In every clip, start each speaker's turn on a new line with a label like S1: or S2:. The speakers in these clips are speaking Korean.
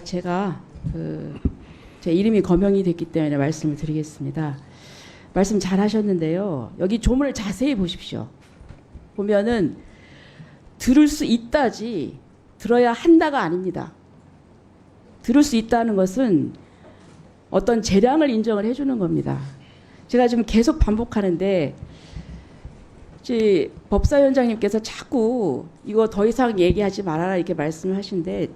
S1: 제가 제 이름이 거명이 됐기 때문에 말씀을 드리겠습니다. 말씀 잘 하셨는데요. 여기 조문을 자세히 보십시오. 보면은 들을 수 있다지 들어야 한다가 아닙니다. 들을 수 있다는 것은 어떤 재량을 인정을 해주는 겁니다. 제가 지금 계속 반복하는데 법사위원장님께서 자꾸 이거 더 이상 얘기하지 말아라 이렇게 말씀을 하시는데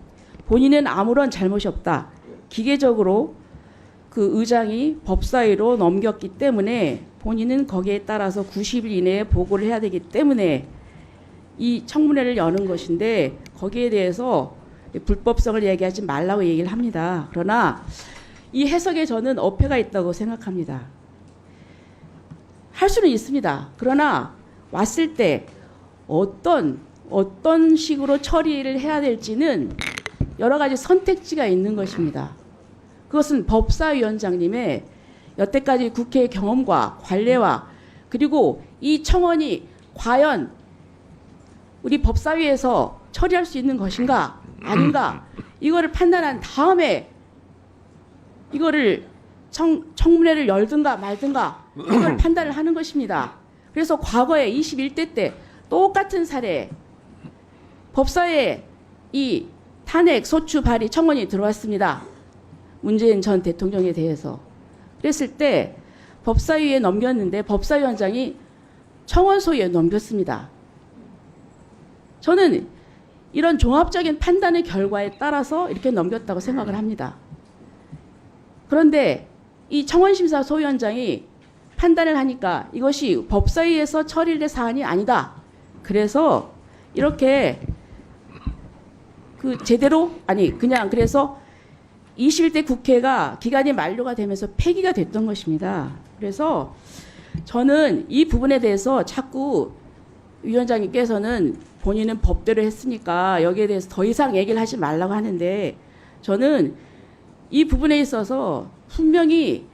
S1: 본인은 아무런 잘못이 없다. 기계적으로 그 의장이 법사위로 넘겼기 때문에 본인은 거기에 따라서 90일 이내에 보고를 해야 되기 때문에 이 청문회를 여는 것인데 거기에 대해서 불법성을 얘기하지 말라고 얘기를 합니다. 그러나 이 해석에 저는 어폐가 있다고 생각합니다. 할 수는 있습니다. 그러나 왔을 때 어떤 식으로 처리를 해야 될지는 여러 가지 선택지가 있는 것입니다. 그것은 법사위원장님의 여태까지 국회 경험과 관례와 그리고 이 청원이 과연 우리 법사위에서 처리할 수 있는 것인가 아닌가 이거를 판단한 다음에 이거를 청문회를 열든가 말든가 이걸 판단을 하는 것입니다. 그래서 과거에 21대 때 똑같은 사례 법사위에 이 탄핵 소추 발의 청원이 들어왔습니다. 문재인 전 대통령에 대해서. 그랬을 때 법사위에 넘겼는데 법사위원장이 청원소위에 넘겼습니다. 저는 이런 종합적인 판단의 결과에 따라서 이렇게 넘겼다고 생각을 합니다. 그런데 이 청원심사 소위원장이 판단을 하니까 이것이 법사위에서 처리될 사안이 아니다. 그래서 이렇게 제대로 그냥 그래서 21대 국회가 기간이 만료가 되면서 폐기가 됐던 것입니다. 그래서 저는 이 부분에 대해서 자꾸 위원장님께서는 본인은 법대로 했으니까 여기에 대해서 더 이상 얘기를 하지 말라고 하는데 저는 이 부분에 있어서 분명히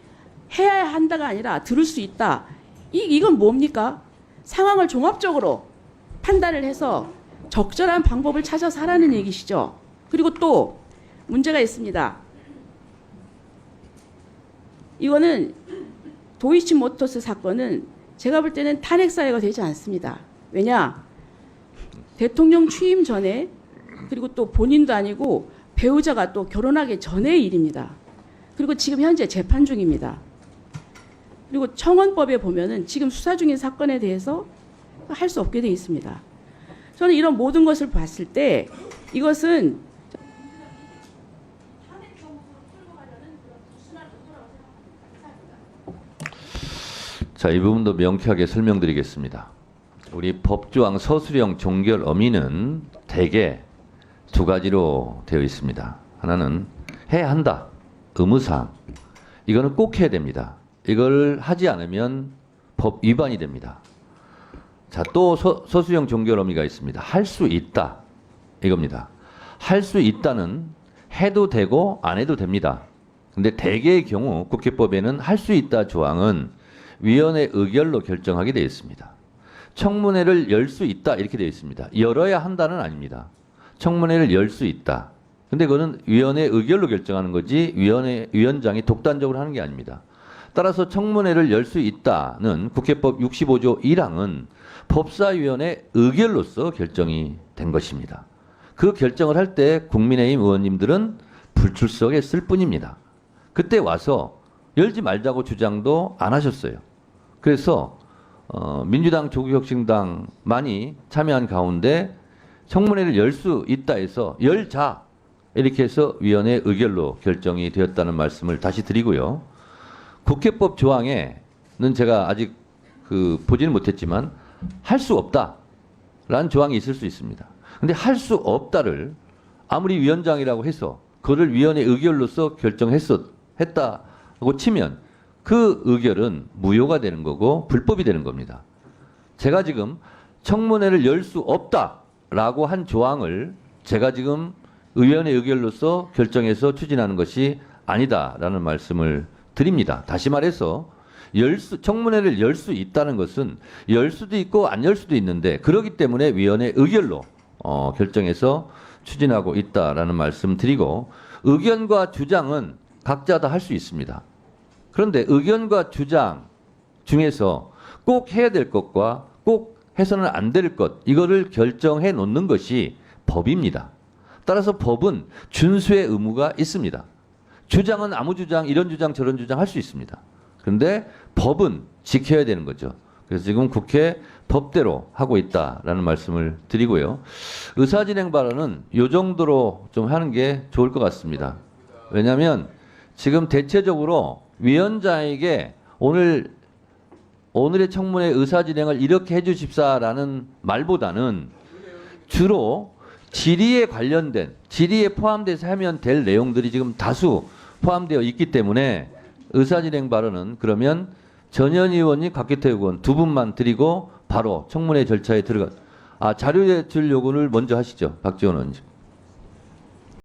S1: 해야 한다가 아니라 들을 수 있다. 이건 뭡니까? 상황을 종합적으로 판단을 해서 적절한 방법을 찾아서 하라는 얘기시죠. 그리고 또 문제가 있습니다. 이거는 도이치모터스 사건은 제가 볼 때는 탄핵 사유가 되지 않습니다. 왜냐? 대통령 취임 전에 그리고 또 본인도 아니고 배우자가 또 결혼하기 전의 일입니다. 그리고 지금 현재 재판 중입니다. 그리고 청원법에 보면은 지금 수사 중인 사건에 대해서 할 수 없게 되어 있습니다. 저는 이런 모든 것을 봤을 때 이것은
S2: 자, 이 부분도 명쾌하게 설명드리겠습니다. 우리 법조항 서술형 종결 어미는 대개 두 가지로 되어 있습니다. 하나는 해야 한다. 의무사항. 이거는 꼭 해야 됩니다. 이걸 하지 않으면 법 위반이 됩니다. 자, 또 서술형 종결 어미가 있습니다. 할 수 있다. 이겁니다. 할 수 있다는 해도 되고 안 해도 됩니다. 근데 대개의 경우 국회법에는 할 수 있다 조항은 위원회 의결로 결정하게 되어 있습니다. 청문회를 열 수 있다 이렇게 되어 있습니다. 열어야 한다는 아닙니다. 청문회를 열 수 있다. 근데 그거는 위원회 의결로 결정하는 거지 위원장이 독단적으로 하는 게 아닙니다. 따라서 청문회를 열 수 있다는 국회법 65조 1항은 법사위원회 의결로서 결정이 된 것입니다. 그 결정을 할 때 국민의힘 의원님들은 불출석했을 뿐입니다. 그때 와서 열지 말자고 주장도 안 하셨어요. 그래서 민주당 조국혁신당만이 참여한 가운데 청문회를 열 수 있다 해서 열자 이렇게 해서 위원회 의결로 결정이 되었다는 말씀을 다시 드리고요. 국회법 조항에는 제가 아직 보지는 못했지만 할 수 없다라는 조항이 있을 수 있습니다. 근데 할 수 없다를 아무리 위원장이라고 해서 그거를 위원회 의결로서 했다고 치면 그 의결은 무효가 되는 거고 불법이 되는 겁니다. 제가 지금 청문회를 열 수 없다라고 한 조항을 제가 지금 의원회 의결로서 결정해서 추진하는 것이 아니다라는 말씀을 드립니다. 다시 말해서 청문회를 열 수 있다는 것은 열 수도 있고 안 열 수도 있는데 그렇기 때문에 위원회 의결로 결정해서 추진하고 있다라는 말씀 드리고 의견과 주장은 각자 다 할 수 있습니다. 그런데 의견과 주장 중에서 꼭 해야 될 것과 꼭 해서는 안 될 것, 이거를 결정해 놓는 것이 법입니다. 따라서 법은 준수의 의무가 있습니다. 주장은 아무 주장, 이런 주장, 저런 주장 할 수 있습니다. 그런데 법은 지켜야 되는 거죠. 그래서 지금 국회 법대로 하고 있다라는 말씀을 드리고요. 의사진행 발언은 이 정도로 좀 하는 게 좋을 것 같습니다. 왜냐하면 지금 대체적으로 위원장에게 오늘의 청문회 의사진행을 이렇게 해주십사라는 말보다는 주로 질의에 관련된, 질의에 포함돼서 하면 될 내용들이 지금 다수 포함되어 있기 때문에 의사진행 발언은 그러면 전현 의원이 곽기태 의원 두 분만 드리고 바로 청문회 절차에 들어가. 자료 제출 요구를 먼저 하시죠. 박지원 의원님.